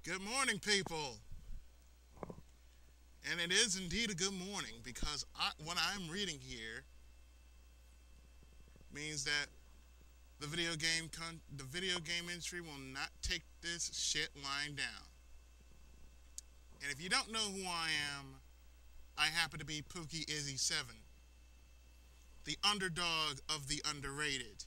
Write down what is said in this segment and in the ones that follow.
Good morning, people. And it is indeed a good morning because what I'm reading here means that the video game industry will not take this shit lying down. And if you don't know who I am, I happen to be Pookie Izzy 7, the underdog of the underrated.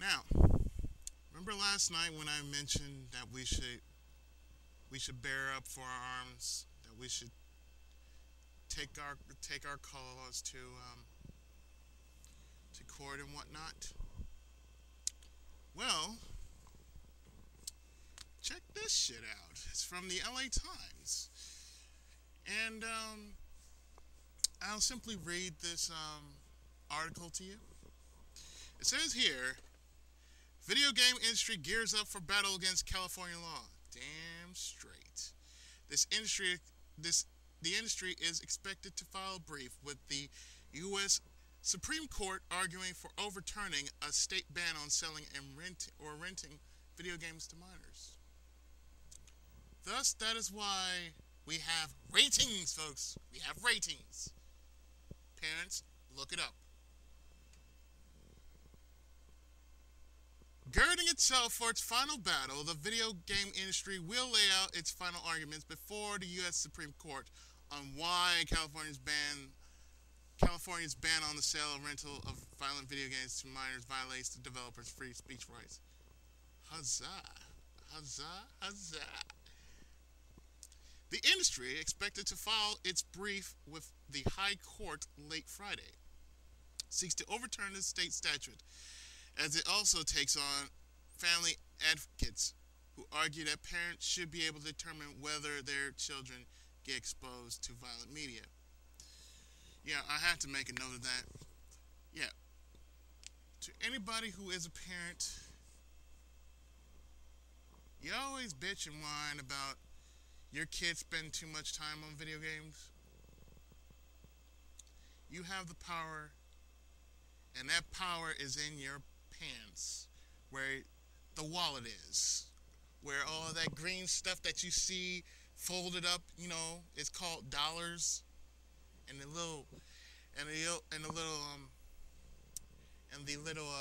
Now, remember last night when I mentioned that we should bear up for our arms, that we should take our cause to court and whatnot? Well, check this shit out. It's from the LA Times. And I'll simply read this article to you. It says here, video game industry gears up for battle against California law. Damn straight. This industry this the industry is expected to file a brief with the US Supreme Court arguing for overturning a state ban on selling and renting video games to minors. Thus, that is why we have ratings, folks. We have ratings. Parents, look it up. Girding itself for its final battle, the video game industry will lay out its final arguments before the U.S. Supreme Court on why California's ban on the sale and rental of violent video games to minors violates the developers' free speech rights. Huzzah! Huzzah! Huzzah! The industry expected to file its brief with the High Court late Friday seeks to overturn the state statute, as it also takes on family advocates who argue that parents should be able to determine whether their children get exposed to violent media. Yeah, I have to make a note of that. Yeah, to anybody who is a parent, you always bitch and whine about your kids spend too much time on video games. You have the power, and that power is in your pants, where the wallet is, where all of that green stuff that you see folded up, it's called dollars, and the little, and the little, and the little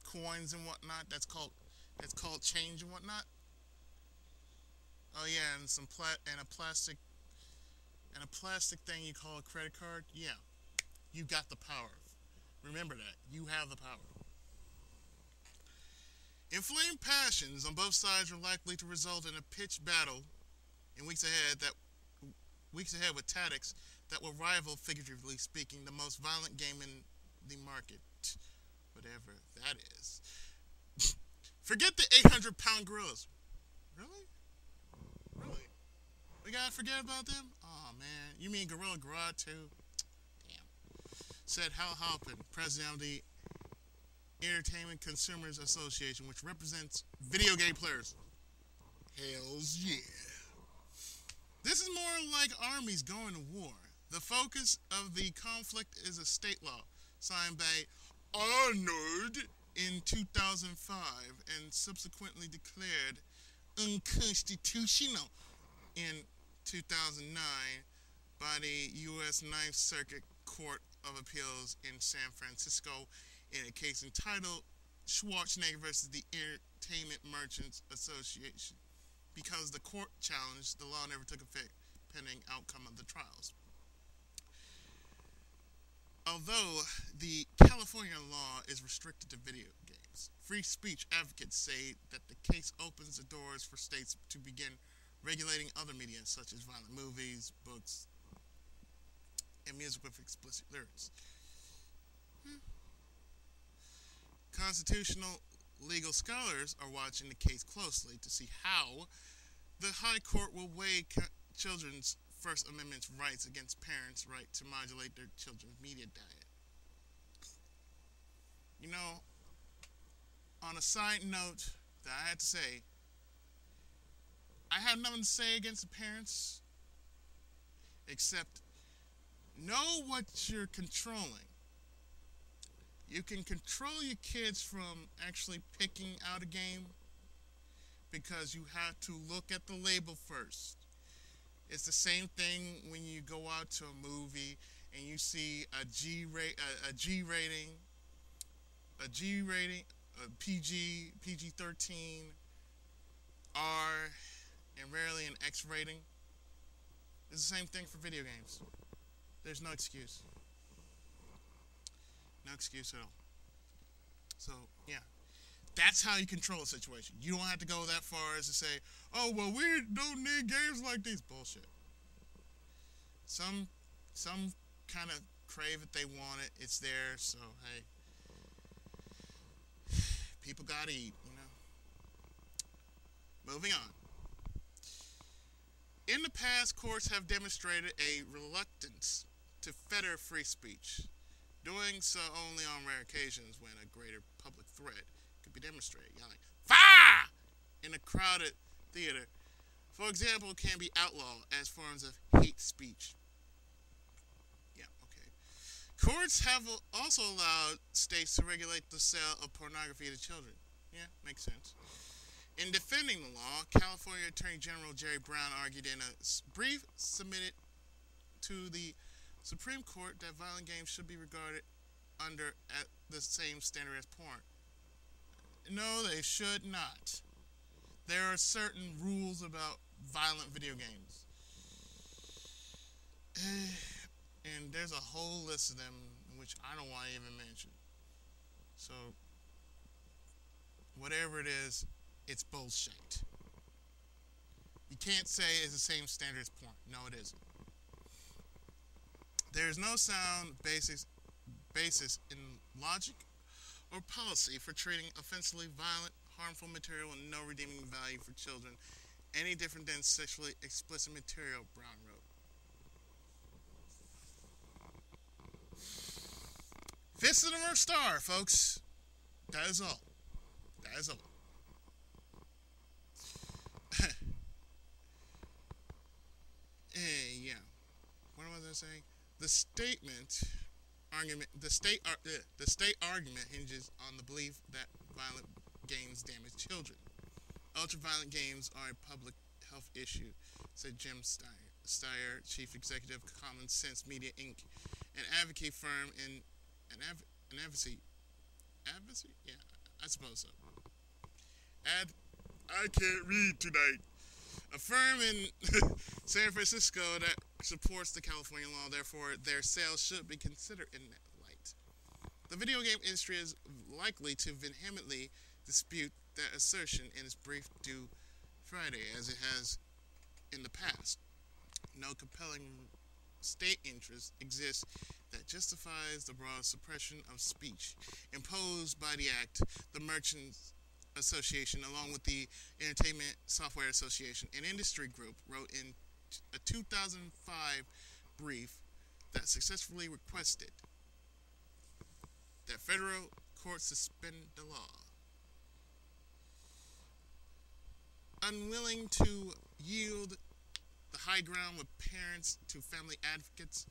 coins and whatnot. That's called change and whatnot. Oh yeah, and a plastic thing you call a credit card. Yeah, you got the power. Remember that. You have the power. Inflamed passions on both sides are likely to result in a pitched battle in weeks ahead with tactics that will rival, figuratively speaking, the most violent game in the market, whatever that is. Forget the 800-pound gorillas. Really? Really? We gotta forget about them? Oh man, you mean Gorilla Grodd too? Damn. Said Hal Halpin, president of the Entertainment Consumers Association, which represents video game players. Hells yeah. This is more like armies going to war. The focus of the conflict is a state law signed by Arnold in 2005 and subsequently declared unconstitutional in 2009 by the U.S. Ninth Circuit Court of Appeals in San Francisco in a case entitled Schwarzenegger versus the Entertainment Merchants Association. Because the court challenged, the law never took effect pending outcome of the trials. Although the California law is restricted to video games, free speech advocates say that the case opens the doors for states to begin regulating other media such as violent movies, books, and music with explicit lyrics. Constitutional legal scholars are watching the case closely to see how the High Court will weigh children's First Amendment rights against parents' right to modulate their children's media diet. On a side note that I had to say, I have nothing to say against the parents except know what you're controlling. You can control your kids from actually picking out a game, because you have to look at the label first. It's the same thing when you go out to a movie and you see a G rating, a G rating, a PG, PG 13, R, and rarely an X rating. It's the same thing for video games. There's no excuse. No excuse at all. So, yeah. That's how you control a situation. You don't have to go that far as to say, oh, well, we don't need games like these. Bullshit. Some kind of crave it, they want it, it's there, so, hey. People gotta eat, you know. Moving on. In the past, courts have demonstrated a reluctance to fetter free speech, doing so only on rare occasions when a greater public threat could be demonstrated. Yelling, "Fire!" in a crowded theater, for example, can be outlawed as forms of hate speech. Yeah, okay. Courts have also allowed states to regulate the sale of pornography to children. Yeah, makes sense. In defending the law, California Attorney General Jerry Brown argued in a brief submitted to the Supreme Court that violent games should be regarded under at the same standard as porn. No, they should not. There are certain rules about violent video games. And there's a whole list of them which I don't want to even mention. So, whatever it is, it's bullshit. You can't say it's the same standard as porn. No, it isn't. There is no sound basis in logic or policy for treating offensively violent, harmful material with no redeeming value for children any different than sexually explicit material, Brown wrote. Fist of the North Star, folks. That is all. That is all. Yeah. What was I saying? The state argument hinges on the belief that violent games damage children. Ultra-violent games are a public health issue, said Jim Steyer, chief executive of Common Sense Media Inc., an advocate firm in an advocacy. Advocacy? Yeah, I suppose so. I can't read tonight. A firm in San Francisco that supports the California law, therefore their sales should be considered in that light. The video game industry is likely to vehemently dispute that assertion in its brief due Friday, as it has in the past. No compelling state interest exists that justifies the broad suppression of speech imposed by the act. The Merchants Association, along with the Entertainment Software Association, an industry group, wrote in a 2005 brief that successfully requested that federal courts suspend the law. Unwilling to yield the high ground with parents to family advocates,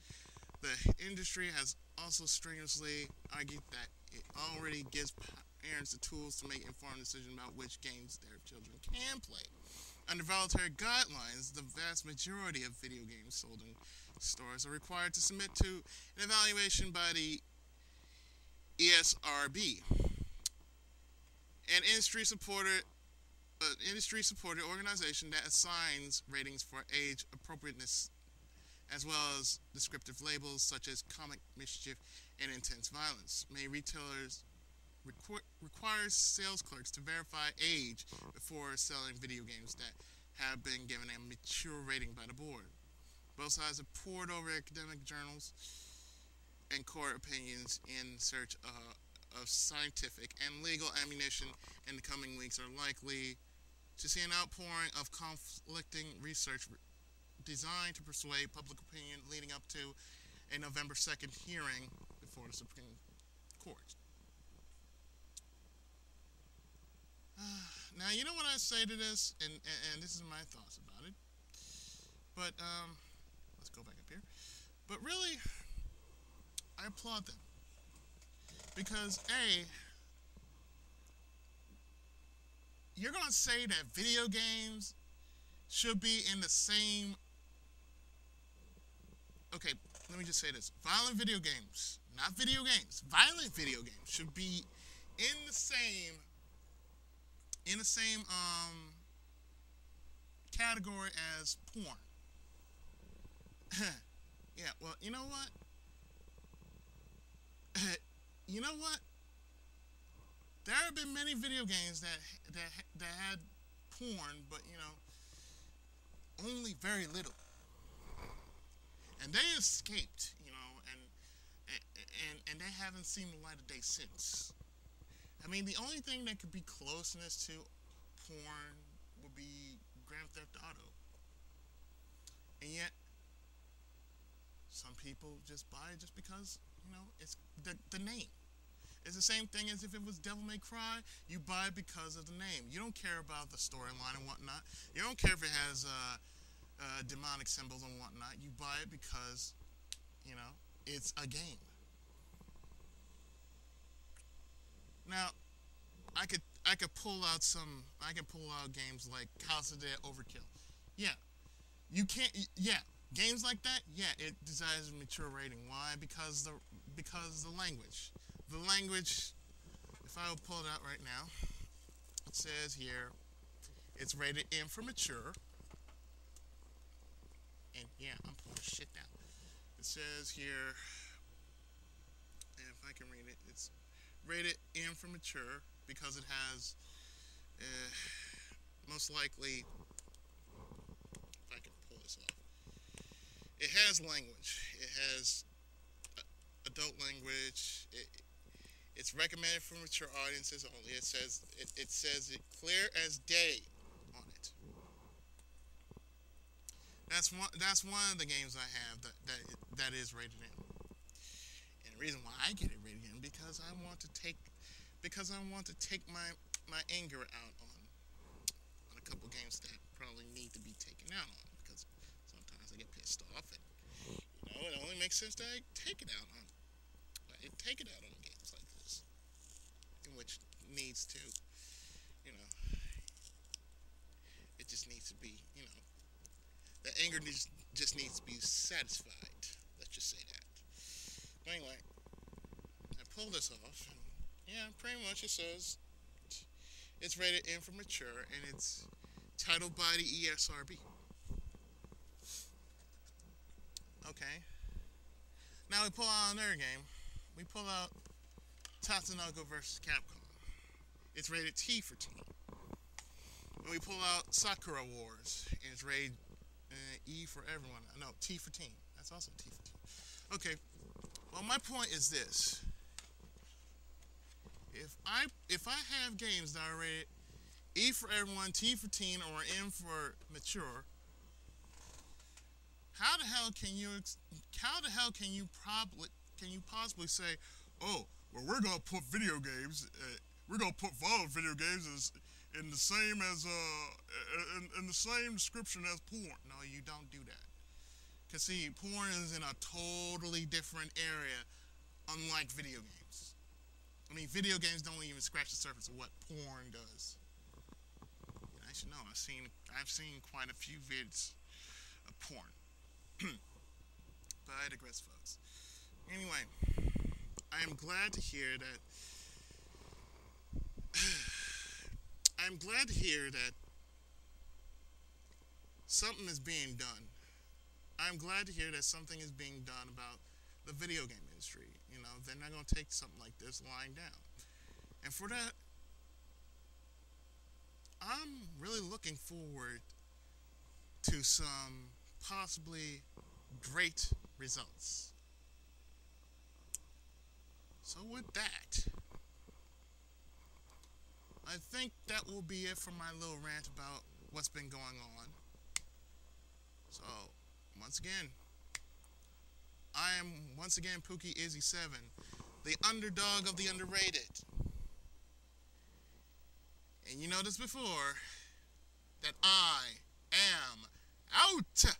the industry has also strenuously argued that it already gives parents the tools to make informed decisions about which games their children can play. Under voluntary guidelines, the vast majority of video games sold in stores are required to submit to an evaluation by the ESRB, an industry-supported organization that assigns ratings for age appropriateness, as well as descriptive labels such as comic mischief and intense violence. Many retailers requires sales clerks to verify age before selling video games that have been given a mature rating by the board. Both sides have poured over academic journals and court opinions in search of scientific and legal ammunition in the coming weeks are likely to see an outpouring of conflicting research designed to persuade public opinion leading up to a November 2nd hearing before the Supreme Court. Now, you know what I say to this, and this is my thoughts about it, but let's go back up here. But really, I applaud them, because A, you're gonna say that video games should be in the same. Okay, let me just say this: violent video games, not video games, violent video games should be in the same category as porn. Yeah, well, you know what? You know what? There have been many video games that had porn, but only very little, and they escaped, and they haven't seen the light of day since. I mean, the only thing that could be closeness to porn would be Grand Theft Auto, and yet some people just buy it just because it's the name. It's the same thing as if it was Devil May Cry. You buy it because of the name. You don't care about the storyline and whatnot. You don't care if it has demonic symbols and whatnot. You buy it because it's a game. Now, I could pull out games like House of the Dead Overkill. Yeah, you can't. Yeah, games like that. Yeah, it deserves a mature rating. Why? Because the language. The language. If I will pull it out right now, it says here, it's rated M for mature. And yeah, I'm pulling shit down. It says here, if I can read it, it's rated M for mature because it has, most likely, if I can pull this off, it has language. It has adult language. It's recommended for mature audiences only. It says it clear as day on it. That's one of the games I have that is rated M. And the reason why I get it rated M because I want to take my anger out on a couple games that probably need to be taken out on, because sometimes I get pissed off and it only makes sense that I take it out on games like this, in which needs to it just needs to be the anger just needs to be satisfied. Let's just say that. But anyway, I pulled this off, and yeah, pretty much it says it's rated M for mature, and it's titled by the ESRB. Okay. Now we pull out another game. We pull out Tatsunoko vs. Capcom. It's rated T for teen. And we pull out Sakura Wars, and it's rated E for everyone. No, T for teen. That's also T for teen. Okay. Well, my point is this: if I have games that are rated E for everyone, T for teen, or M for mature, how the hell can you possibly say, oh, well, we're gonna put video games, we're gonna put violent video games as in the same as in the same description as porn? No, you don't do that. Cause see, porn is in a totally different area, unlike video games. I mean, video games don't even scratch the surface of what porn does. And I should know. I've seen quite a few vids of porn. But I digress, folks. Anyway, I am glad to hear that. I'm glad to hear that something is being done. I'm glad to hear that something is being done about the video game industry. They're not going to take something like this lying down. And for that, I'm really looking forward to some possibly great results. So with that, I think that will be it for my little rant about what's been going on. So, once again, I am Pookie Izzy 7, the underdog of the underrated. And you noticed before that I am out.